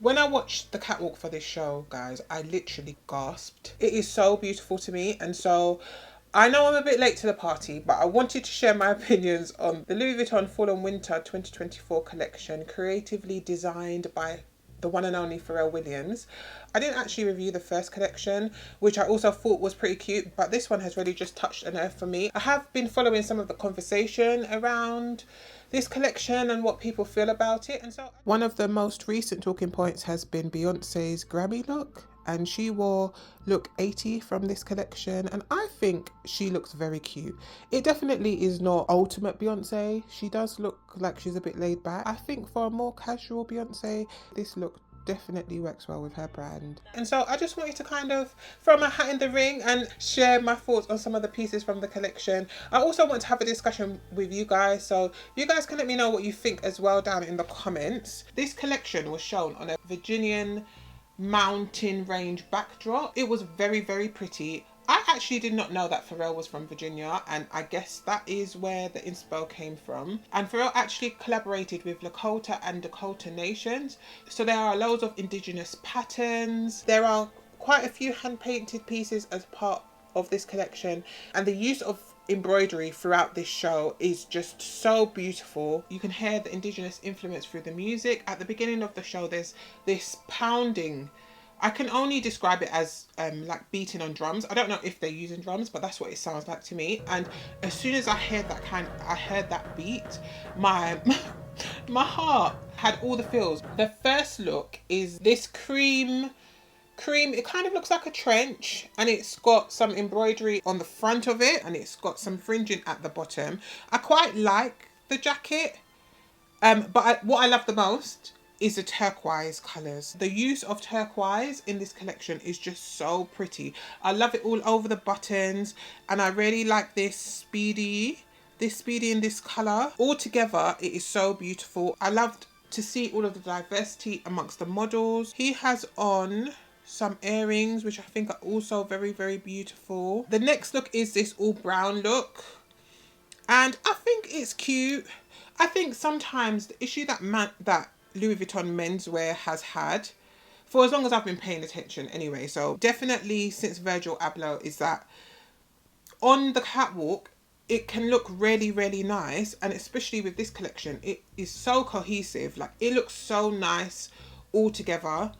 When I watched the catwalk for this show, guys, I literally gasped. It is so beautiful to me. And so I know I'm a bit late to the party, but I wanted to share my opinions on the Louis Vuitton Fall and Winter 2024 collection, creatively designed by the one and only Pharrell Williams. I didn't actually review the first collection, which I also thought was pretty cute, but this one has really just touched a nerve for me. I have been following some of the conversation around this collection and what people feel about it, and so one of the most recent talking points has been Beyonce's Grammy look, and she wore look 80 from this collection, and I think she looks very cute. It definitely is not ultimate Beyonce. She does look like she's a bit laid back. I think for a more casual Beyonce, this look definitely works well with her brand. And so I just wanted to kind of throw my hat in the ring and share my thoughts on some of the pieces from the collection. I also want to have a discussion with you guys, so you guys can let me know what you think as well down in the comments. This collection was shown on a Virginian mountain range backdrop. It was very, very pretty. I actually did not know that Pharrell was from Virginia, and I guess that is where the inspo came from. And Pharrell actually collaborated with Lakota and Dakota nations, so there are loads of indigenous patterns. There are quite a few hand-painted pieces as part of this collection, and the use of embroidery throughout this show is just so beautiful. You can hear the indigenous influence through the music. At the beginning of the show, there's this pounding. I can only describe it as like beating on drums. I don't know if they're using drums, but that's what it sounds like to me. And as soon as I heard that beat, my my heart had all the feels. The first look is this cream. It kind of looks like a trench, and it's got some embroidery on the front of it, and it's got some fringing at the bottom. I quite like the jacket, but what I love the most is the turquoise colours. The use of turquoise in this collection is just so pretty. I love it all over the buttons, and I really like this speedy in this colour. Altogether, it is so beautiful. I loved to see all of the diversity amongst the models. He has on some earrings, which I think are also very, very beautiful. The next look is this all brown look, and I think it's cute. I think sometimes the issue that Louis Vuitton menswear has had, for as long as I've been paying attention anyway, so definitely since Virgil Abloh, is that on the catwalk it can look really, really nice, and especially with this collection, it is so cohesive. Like, it looks so nice all together.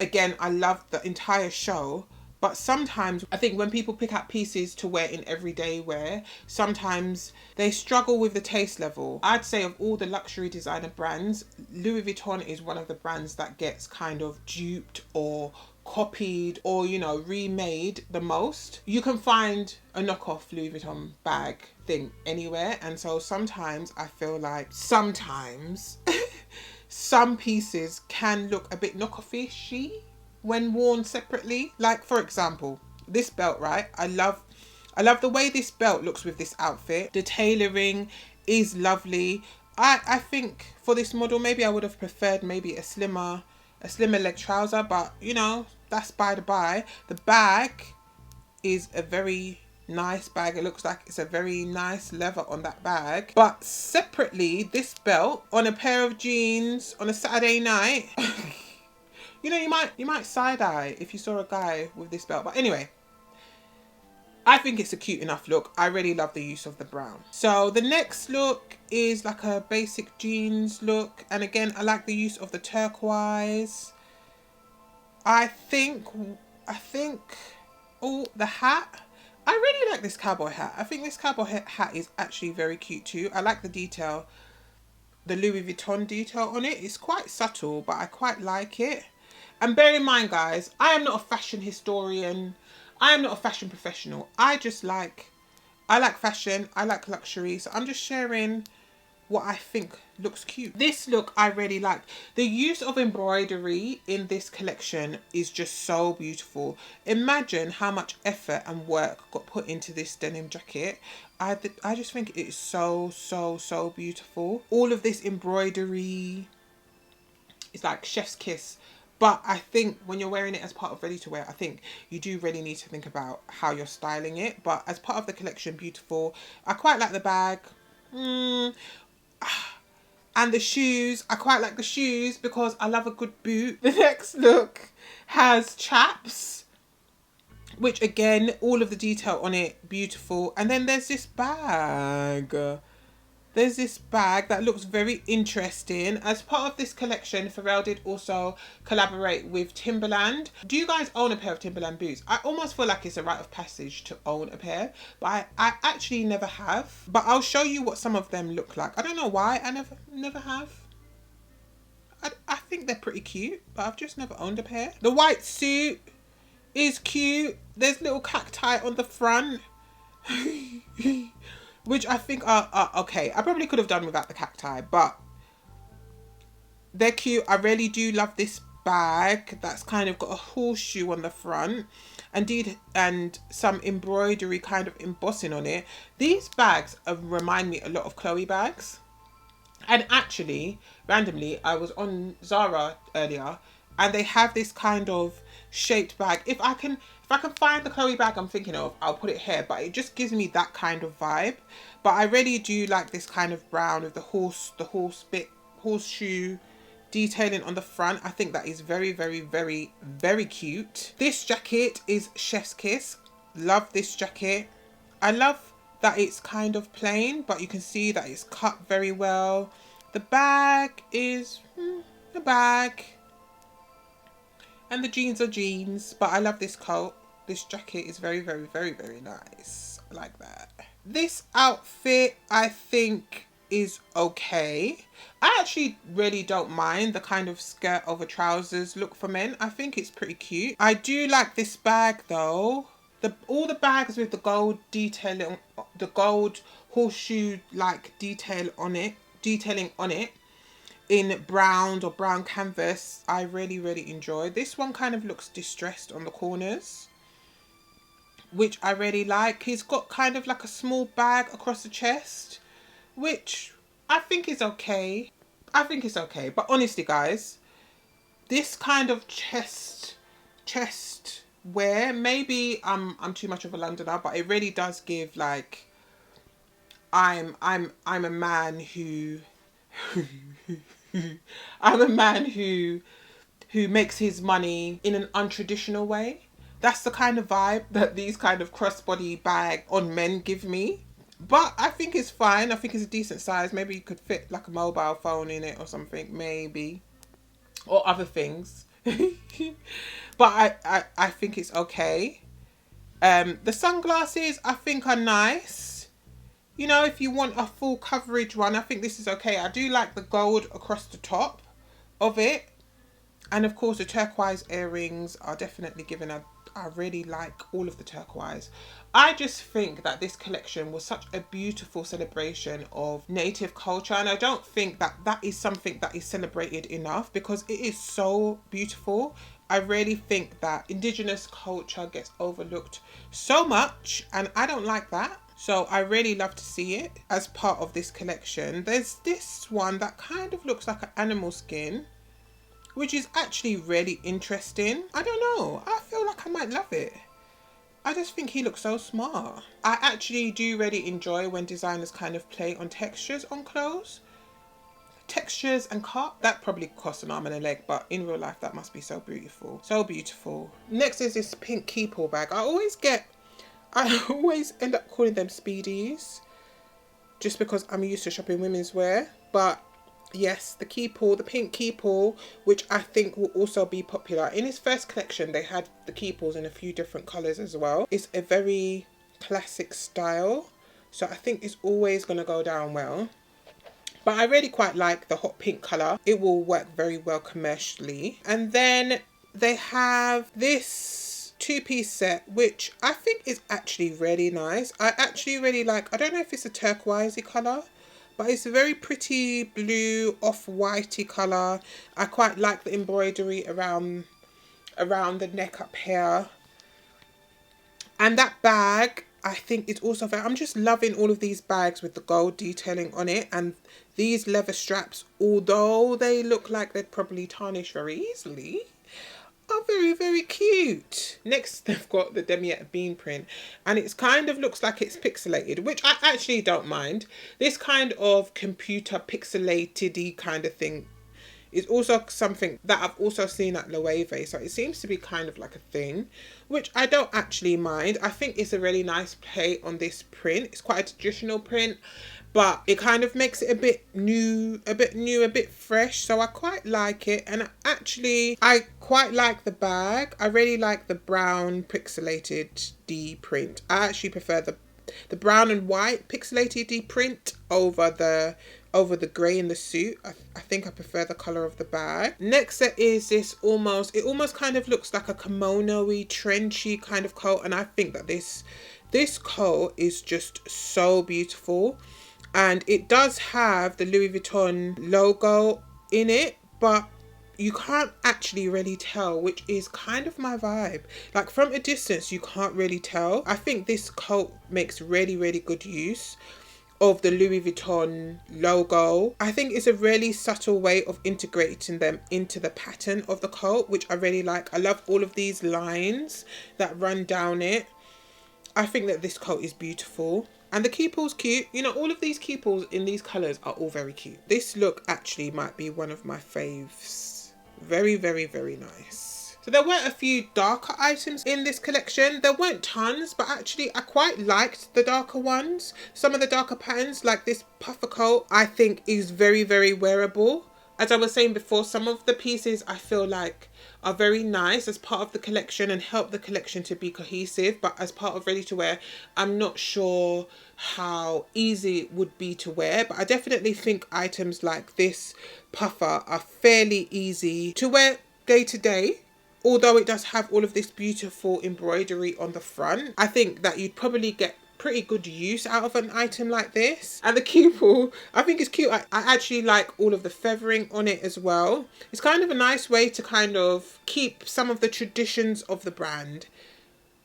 Again, I love the entire show, but sometimes I think when people pick out pieces to wear in everyday wear, sometimes they struggle with the taste level. I'd say of all the luxury designer brands, Louis Vuitton is one of the brands that gets kind of duped or copied or, you know, remade the most. You can find a knockoff Louis Vuitton bag thing anywhere, and so sometimes I feel like some pieces can look a bit knockoffishy when worn separately. Like, for example, this belt, right? I love the way this belt looks with this outfit. The tailoring is lovely. I think for this model, maybe I would have preferred maybe a slimmer leg trouser, but you know, that's by the by. The bag is a very nice bag. It looks like it's a very nice leather on that bag. But separately, this belt on a pair of jeans on a Saturday night, you know, you might side eye if you saw a guy with this belt. But anyway, I think it's a cute enough look. I really love the use of the brown. So the next look is like a basic jeans look, and again, I like the use of the turquoise. I think oh, the hat. I really like this cowboy hat. I think this cowboy hat is actually very cute too. I like the detail, the Louis Vuitton detail on it. It's quite subtle, but I quite like it. And bear in mind, guys, I am not a fashion historian. I am not a fashion professional. I like fashion. I like luxury. So I'm just sharing what I think looks cute. This look I really like. The use of embroidery in this collection is just so beautiful. Imagine how much effort and work got put into this denim jacket. I just think it is so, so, so beautiful. All of this embroidery is like chef's kiss. But I think when you're wearing it as part of ready to wear, I think you do really need to think about how you're styling it. But as part of the collection, beautiful. I quite like the bag. And the shoes, I quite like the shoes because I love a good boot. The next look has chaps, which again, all of the detail on it, beautiful. And then there's this bag. There's this bag that looks very interesting. As part of this collection, Pharrell did also collaborate with Timberland. Do you guys own a pair of Timberland boots? I almost feel like it's a rite of passage to own a pair, but I actually never have. But I'll show you what some of them look like. I don't know why I never have. I think they're pretty cute, but I've just never owned a pair. The white suit is cute. There's little cacti on the front. Which I think are okay. I probably could have done without the cacti, but they're cute. I really do love this bag that's kind of got a horseshoe on the front, indeed, and some embroidery kind of embossing on it. These bags remind me a lot of Chloe bags. And actually, randomly, I was on Zara earlier, and they have this kind of shaped bag. If I can find the Chloe bag I'm thinking of, I'll put it here, but it just gives me that kind of vibe. But I really do like this kind of brown with the horseshoe detailing on the front. I think that is very, very, very, very cute. This jacket is Chef's Kiss. Love this jacket. I love that it's kind of plain, but you can see that it's cut very well. The bag is the bag. And the jeans are jeans, but I love this coat. This jacket is very, very, very, very nice. I like that. This outfit, I think, is okay. I actually really don't mind the kind of skirt over trousers look for men. I think it's pretty cute. I do like this bag though. All the bags with the gold detailing, the gold horseshoe like detailing on it, in brown or brown canvas, I really, really enjoy. This one kind of looks distressed on the corners, which I really like. He's got kind of like a small bag across the chest, which I think is okay. I think it's okay. But honestly, guys, this kind of chest wear, maybe I'm too much of a Londoner, but it really does give like I'm a man who I'm a man who makes his money in an untraditional way. That's the kind of vibe that these kind of crossbody bag on men give me. But I think it's fine. I think it's a decent size. Maybe you could fit like a mobile phone in it or something, maybe. Or other things. But I think it's okay. The sunglasses I think are nice. You know, if you want a full coverage one, I think this is okay. I do like the gold across the top of it. And of course the turquoise earrings are definitely given a... I really like all of the turquoise. I just think that this collection was such a beautiful celebration of native culture. And I don't think that that is something that is celebrated enough because it is so beautiful. I really think that indigenous culture gets overlooked so much and I don't like that. So I really love to see it as part of this collection. There's this one that kind of looks like an animal skin, which is actually really interesting. I don't know. I feel like I might love it. I just think he looks so smart. I actually do really enjoy when designers kind of play on textures on clothes. Textures and cut. That probably costs an arm and a leg, but in real life that must be so beautiful. So beautiful. Next is this pink keypull bag. I always end up calling them speedies just because I'm used to shopping women's wear. But yes, the keypull, the pink keypull, which I think will also be popular. In his first collection, they had the keypulls in a few different colours as well. It's a very classic style, so I think it's always going to go down well. But I really quite like the hot pink colour. It will work very well commercially. And then they have this two-piece set, which I think is actually really nice. I actually really like, I don't know if it's a turquoisey colour, but it's a very pretty blue off-whitey colour. I quite like the embroidery around the neck up here. And that bag, I think it's also very... I'm just loving all of these bags with the gold detailing on it. And these leather straps, although they look like they'd probably tarnish very easily, are very, very cute. Next, they've got the demiette bean print, and it's kind of looks like it's pixelated, which I actually don't mind. This kind of computer pixelated-y kind of thing is also something that I've also seen at Loewe, so it seems to be kind of like a thing, which I don't actually mind. I think it's a really nice play on this print. It's quite a traditional print, but it kind of makes it a bit new, a bit fresh, so I quite like it. And I quite like the bag. I really like the brown pixelated D print. I actually prefer the brown and white pixelated D print over the grey in the suit. I think I prefer the colour of the bag. Next there is this it almost kind of looks like a kimono-y, trenchy kind of coat, and I think that this coat is just so beautiful. And it does have the Louis Vuitton logo in it, but you can't actually really tell, which is kind of my vibe. Like from a distance, you can't really tell. I think this coat makes really, really good use of the Louis Vuitton logo. I think it's a really subtle way of integrating them into the pattern of the coat, which I really like. I love all of these lines that run down it. I think that this coat is beautiful. And the keypull's cute. You know, all of these keypulls in these colours are all very cute. This look actually might be one of my faves. Very, very, very nice. So there were a few darker items in this collection. There weren't tons, but actually I quite liked the darker ones. Some of the darker patterns, like this puffer coat, I think is very, very wearable. As I was saying before, some of the pieces I feel like are very nice as part of the collection and help the collection to be cohesive, but as part of ready to wear, I'm not sure how easy it would be to wear. But I definitely think items like this puffer are fairly easy to wear day to day. Although it does have all of this beautiful embroidery on the front, I think that you'd probably get pretty good use out of an item like this. And the cupel, I think it's cute. I actually like all of the feathering on it as well. It's kind of a nice way to kind of keep some of the traditions of the brand,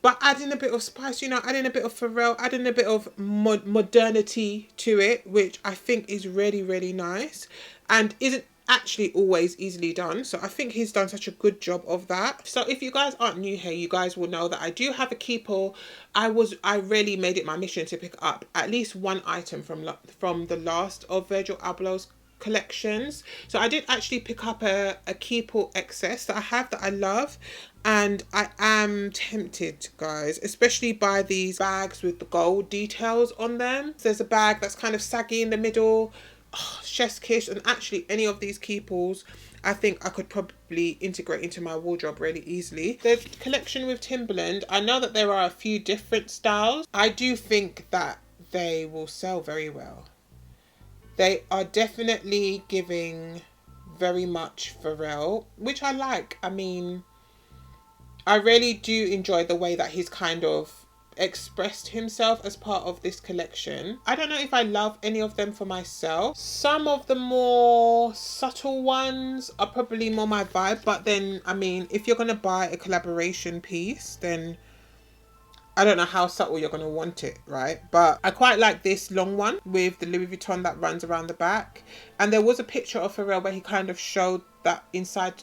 but adding a bit of spice, you know, adding a bit of Pharrell, adding a bit of modernity to it, which I think is really, really nice and isn't actually always easily done. So I think he's done such a good job of that. So if you guys aren't new here, you guys will know that I do have a keeper. I really made it my mission to pick up at least one item from the last of Virgil Abloh's collections. So I did actually pick up a keeper excess that I have that I love, and I am tempted, guys, especially by these bags with the gold details on them. So there's a bag that's kind of saggy in the middle. Oh, chef's kiss. And actually any of these keepers I think I could probably integrate into my wardrobe really easily. The collection with Timberland, I know that there are a few different styles. I do think that they will sell very well. They are definitely giving very much Pharrell, which I like. I mean, I really do enjoy the way that he's kind of expressed himself as part of this collection. I don't know if I love any of them for myself. Some of the more subtle ones are probably more my vibe, but then, I mean, if you're going to buy a collaboration piece, then I don't know how subtle you're going to want it, right? But I quite like this long one with the Louis Vuitton that runs around the back. And there was a picture of Pharrell where he kind of showed that inside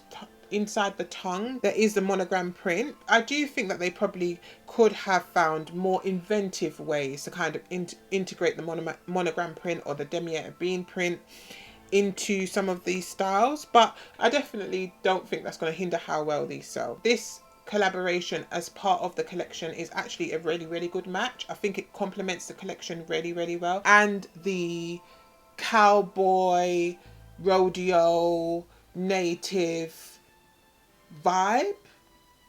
the tongue there is the monogram print. I do think that they probably could have found more inventive ways to kind of integrate the monogram print or the demiette bean print into some of these styles, but I definitely don't think that's going to hinder how well these sell. This collaboration as part of the collection is actually a really, really good match. I think it complements the collection really, really well, and the cowboy, rodeo, native vibe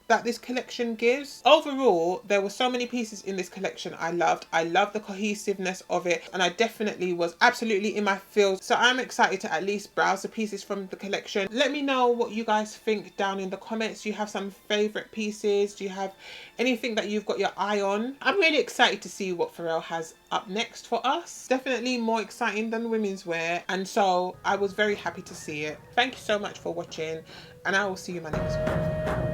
that this collection gives. Overall, there were so many pieces in this collection I loved. I love the cohesiveness of it, and I definitely was absolutely in my field. So I'm excited to at least browse the pieces from the collection. Let me know what you guys think down in the comments. Do you have some favorite pieces? Do you have anything that you've got your eye on? I'm really excited to see what Pharrell has up next for us. Definitely more exciting than women's wear, and so I was very happy to see it. Thank you so much for watching, and I will see you in my next one.